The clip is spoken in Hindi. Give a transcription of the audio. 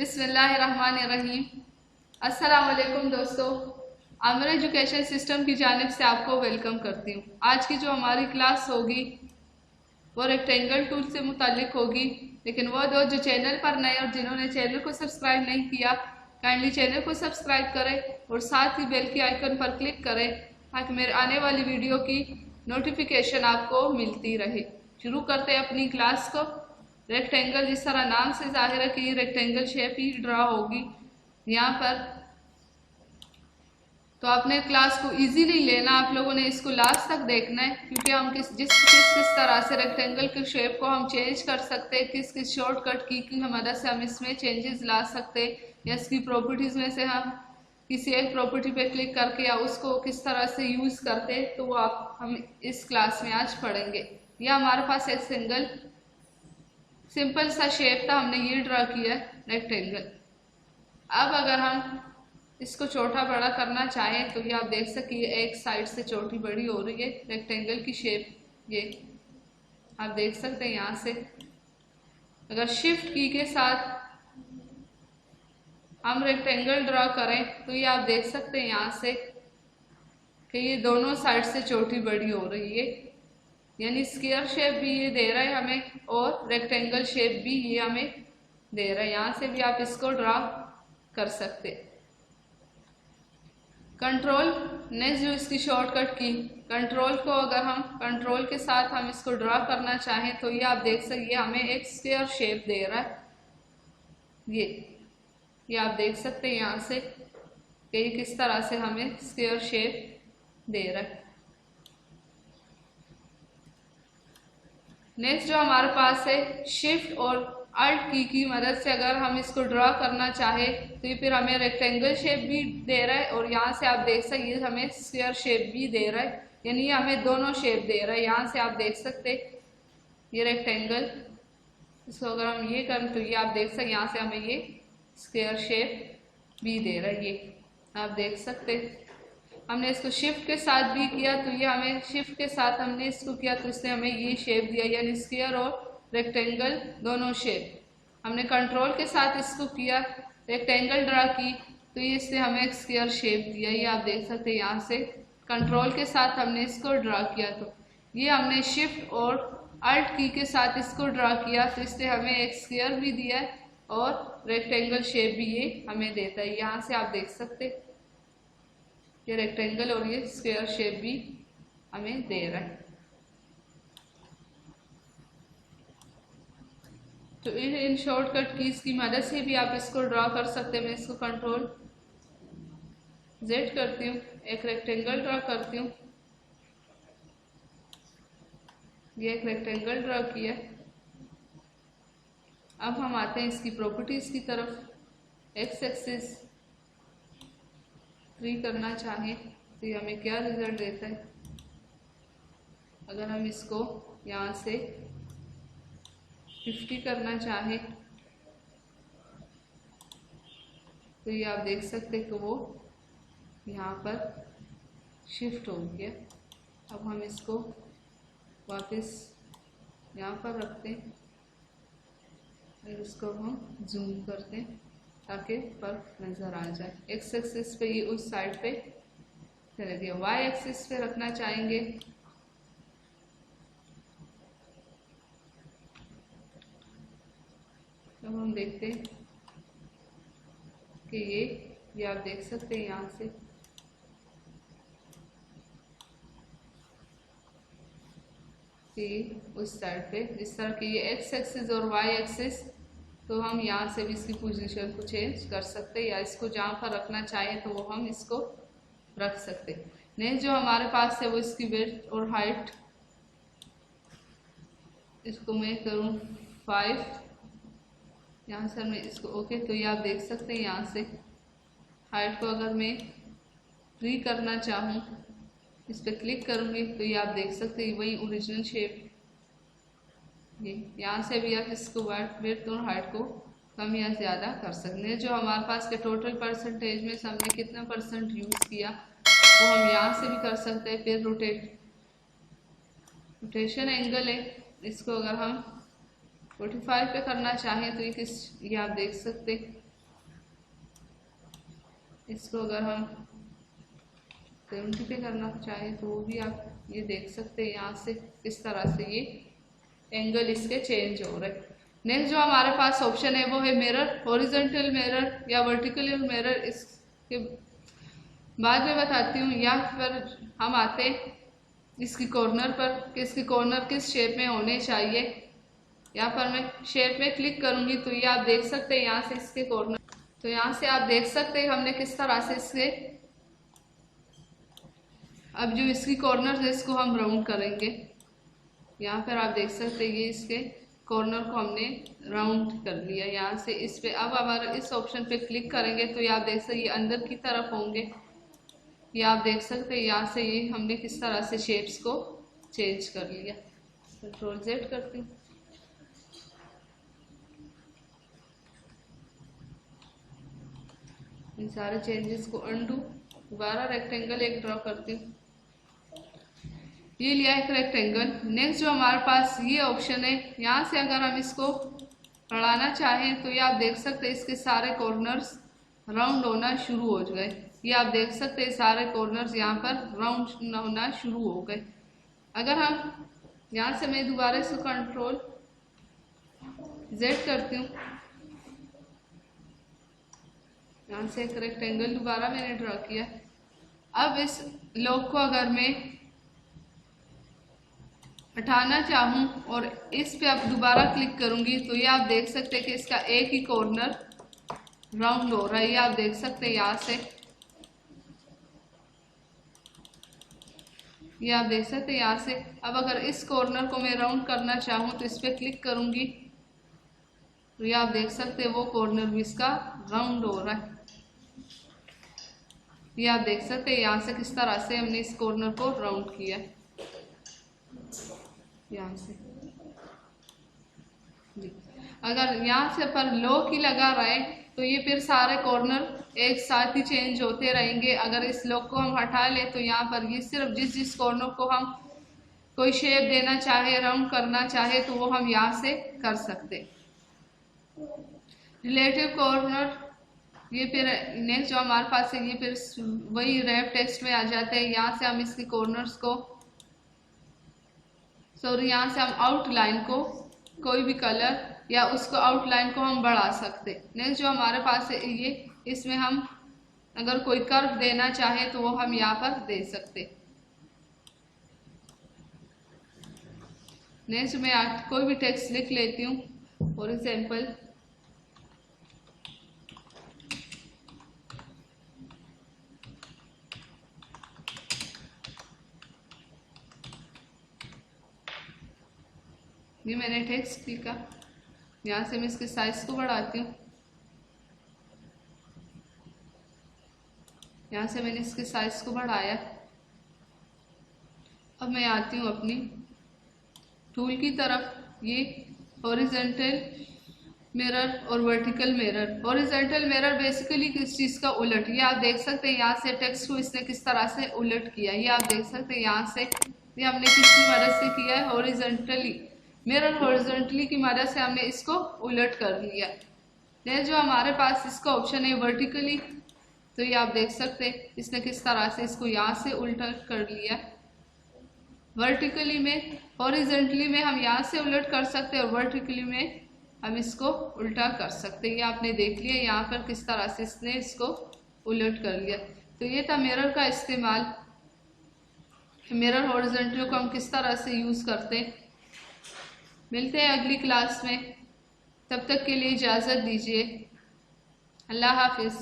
बिस्मिल्लाहिर्रहमानिर्रहीम। अस्सलाम वालेकुम दोस्तों, आमिर एजुकेशन सिस्टम की जानिब से आपको वेलकम करती हूँ। आज की जो हमारी क्लास होगी वो रेक्टेंगल टूल से मुतालिक होगी, लेकिन वो दो जो चैनल पर नए और जिन्होंने चैनल को सब्सक्राइब नहीं किया, काइंडली चैनल को सब्सक्राइब करें और साथ ही बेल की आइकन पर क्लिक करें ताकि मेरे आने वाली वीडियो की नोटिफिकेशन आपको मिलती रहे। शुरू करते हैं अपनी क्लास को। रेक्टेंगल, जिस तरह नाम से जाहिर है कि ये रेक्टेंगल शेप ही ड्रा होगी यहाँ पर, तो आपने क्लास को इजीली लेना, आप लोगों ने इसको लास्ट तक देखना है, क्योंकि हम किस तरह से रेक्टेंगल के शेप को हम चेंज कर सकते हैं, किस किस शॉर्टकट की मदद से हम इसमें चेंजेस ला सकते हैं, या इसकी प्रॉपर्टीज़ में से हम किसी एक प्रॉपर्टी पे क्लिक करके या उसको किस तरह से यूज़ करते हैं, तो वो हम इस क्लास में आज पढ़ेंगे। यह हमारे पास एक सिंपल सा शेप था, हमने ये ड्रा किया है रेक्टेंगल। अब अगर हम इसको छोटा बड़ा करना चाहें तो ये आप देख सकते हैं एक साइड से छोटी बड़ी हो रही है रेक्टेंगल की शेप। ये आप देख सकते हैं यहाँ से अगर शिफ्ट की के साथ हम रेक्टेंगल ड्रा करें तो ये आप देख सकते हैं यहाँ से कि ये दोनों साइड से छोटी बड़ी हो रही है, यानी स्क्वायर शेप भी ये दे रहा है हमें और रेक्टेंगल शेप भी ये हमें दे रहा है। यहाँ से भी आप इसको ड्रा कर सकते। कंट्रोल नेक्स्ट जो इसकी शॉर्टकट की कंट्रोल को अगर हम कंट्रोल के साथ हम इसको ड्रा करना चाहें तो ये आप देख सकते हमें एक स्क्वायर शेप दे रहा है। ये आप देख सकते हैं यहाँ से कि किस तरह से हमें स्क्वायर शेप दे रहा है। नेक्स्ट जो हमारे पास है शिफ्ट और अल्ट की मदद से अगर हम इसको ड्रा करना चाहे तो ये फिर हमें रेक्टेंगल शेप भी दे रहा है और यहाँ से आप देख सकते ये हमें स्क्वायर शेप भी दे रहा है, यानी ये हमें दोनों शेप दे रहा है। यहाँ से आप देख सकते ये रेक्टेंगल, इसको अगर हम ये करें तो ये आप देख सकते यहाँ से हमें ये स्क्वायर शेप भी दे रहा है। ये आप देख सकते हमने इसको शिफ्ट के साथ भी किया तो ये हमें शिफ्ट के साथ हमने इसको किया तो इसने हमें ये शेप दिया, यानी स्क्वायर और रेक्टेंगल दोनों शेप। हमने कंट्रोल के साथ इसको किया, रेक्टेंगल ड्रा की तो ये इसने हमें एक स्क्वायर शेप दिया। ये आप देख सकते हैं यहाँ से कंट्रोल के साथ हमने इसको ड्रा किया तो ये हमने शिफ्ट और अल्ट की के साथ इसको ड्रा किया तो इसने हमें एक स्क्वायर भी दिया है और रेक्टेंगल शेप भी ये हमें देता है। यहाँ से आप देख सकते ये रेक्टेंगल और ये स्क्वायर शेप भी हमें दे रहा है। तो इन शॉर्टकट कीज की मदद से भी आप इसको ड्रा कर सकते हैं। मैं इसको कंट्रोल Z करती हूँ, एक रेक्टेंगल ड्रा करती हूँ। ये एक रेक्टेंगल ड्रा किया। अब हम आते हैं इसकी प्रॉपर्टीज की तरफ। एक्स एक्सिस 3 करना चाहें तो ये हमें क्या रिजल्ट देता है। अगर हम इसको यहाँ से 50 करना चाहें तो ये आप देख सकते हैं कि वो यहाँ पर शिफ्ट हो गया। अब हम इसको वापस यहाँ पर रखते हैं और इसको हम जूम करते हैं ताकि फर्क नज़र आ जाए। एक्स एक्सिस पे ये उस साइड पे चले गया। वाई एक्सिस पे रखना चाहेंगे तो हम देखते हैं कि ये आप देख सकते हैं यहाँ से कि उस साइड पे जिस तरह की ये एक्स एक्सिस और वाई एक्सिस, तो हम यहाँ से भी इसकी पोजीशन को चेंज कर सकते हैं या इसको जहाँ पर रखना चाहें तो वो हम इसको रख सकते हैं। नेक्स्ट जो हमारे पास है वो इसकी विड्थ और हाइट, इसको मैं करूँ 5। यहाँ से मैं इसको ओके तो ये आप देख सकते हैं यहाँ से हाइट को अगर मैं 3 करना चाहूँ इस पर क्लिक करूँगी तो ये आप देख सकते हैं वही ओरिजिनल शेप। ये यहाँ से भी आप इसको विड्थ और हाइट को कम या ज़्यादा कर सकते हैं। जो हमारे पास के टोटल परसेंटेज में से हमने कितना % यूज़ किया वो हम यहाँ से भी कर सकते हैं। फिर रोटेशन एंगल है, इसको अगर हम 45 पे करना चाहें तो ये आप देख सकते इसको अगर हम 70 पे करना चाहें तो वो भी आप ये देख सकते हैं यहाँ से किस तरह से ये एंगल इसके चेंज हो रहे हैं। नेक्स्ट जो हमारे पास ऑप्शन है वो है मिरर, हॉरिजॉन्टल मिरर या वर्टिकल मिरर। इसके बाद में बताती हूँ। या फिर हम आते हैं इसकी कॉर्नर पर कि इसकी कॉर्नर किस शेप में होने चाहिए। यहाँ पर मैं शेप में क्लिक करूँगी तो ये आप देख सकते हैं यहाँ से इसके कॉर्नर, तो यहाँ से आप देख सकते हैं हमने किस तरह से इसके अब जो इसकी कॉर्नर है इसको हम राउंड करेंगे। यहाँ पर आप देख सकते हैं ये इसके कॉर्नर को हमने राउंड कर लिया यहाँ से इस पे। अब हमारे इस ऑप्शन पे क्लिक करेंगे तो ये आप देख सकते हैं ये अंदर की तरफ होंगे। ये आप देख सकते हैं यहाँ से ये हमने किस तरह से शेप्स को चेंज कर लिया। कंट्रोल Z करती हूँ। इन सारे चेंजेस को अनडू, दोबारा रेक्टेंगल एक ड्रॉ करती हूँ। ये लिया एक रेक्टेंगल। नेक्स्ट जो हमारे पास ये ऑप्शन है, यहाँ से अगर हम इसको बढ़ाना चाहें तो ये आप देख सकते हैं इसके सारे कॉर्नर्स राउंड होना शुरू हो गए। ये आप देख सकते हैं सारे कॉर्नर्स यहाँ पर राउंड होना शुरू हो गए। अगर हम यहाँ से मैं दोबारा इसको कंट्रोल Z करती हूँ। यहाँ से एक रेक्टेंगल दोबारा मैंने ड्रॉ किया। अब इस लॉक को अगर मैं हटाना चाहूँ और इस पे अब दोबारा क्लिक करूँगी तो ये आप देख सकते हैं कि इसका एक ही कॉर्नर राउंड हो रहा है। ये आप देख सकते हैं यहाँ से, ये आप देख सकते हैं यहाँ से। अब अगर इस कॉर्नर को मैं राउंड करना चाहूँ तो इस पे क्लिक करूँगी तो ये आप देख सकते हैं वो कॉर्नर भी इसका राउंड हो रहा है। ये आप देख सकते हैं यहाँ से किस तरह से हमने इस कॉर्नर को राउंड किया यहाँ से। अगर यहाँ से पर लॉक ही लगा रहे तो ये फिर सारे कॉर्नर एक साथ ही चेंज होते रहेंगे। अगर इस लॉक को हम हटा ले तो यहाँ पर ये सिर्फ जिस कॉर्नर को हम कोई शेप देना चाहे, राउंड करना चाहे तो वो हम यहाँ से कर सकते। रिलेटिव कॉर्नर ये फिर नेक्स्ट जो हमारे पास है ये फिर वही रैप टेक्स्ट में आ जाते हैं। यहाँ से हम इसके कॉर्नर्स को यहाँ से हम आउटलाइन को कोई भी कलर या उसको आउटलाइन को हम बढ़ा सकते। नेक्स्ट जो हमारे पास है ये, इसमें हम अगर कोई कर्व देना चाहे तो वो हम यहाँ पर दे सकते। नेक्स्ट मैं कोई भी टेक्स्ट लिख लेती हूँ। फॉर एग्जाम्पल ये मैंने टेक्स्ट लिखा। यहाँ से मैं इसके साइज को बढ़ाती हूँ। यहाँ से मैंने इसके साइज को बढ़ाया। अब मैं आती हूँ अपनी टूल की तरफ। ये हॉरिजॉन्टल मिरर और vertical mirror. Horizontal mirror basically किस चीज़ का उलट, ये आप देख सकते हैं यहाँ से टेक्स्ट को इसने किस तरह से उलट किया। ये आप देख सकते हैं यहाँ से ये हमने किसकी मदद से किया है, हॉरिजॉन्टली। मिरर हॉरिजॉन्टली की मदद से हमने इसको उलट कर लिया। नेक्स्ट जो हमारे पास इसका ऑप्शन है वर्टिकली, तो ये आप देख सकते हैं इसने किस तरह से इसको यहाँ से उल्टा कर लिया। वर्टिकली में, हॉरिजॉन्टली में हम यहाँ से उलट कर सकते हैं और वर्टिकली में हम इसको उल्टा कर सकते हैं। ये आपने देख लिया यहाँ पर किस तरह से इसने इसको उलट कर लिया। तो ये था मिरर का इस्तेमाल। मिरर हॉरिजॉन्टली को हम किस तरह से यूज़ करते हैं। मिलते हैं अगली क्लास में, तब तक के लिए इजाज़त दीजिए। अल्लाह हाफिज़।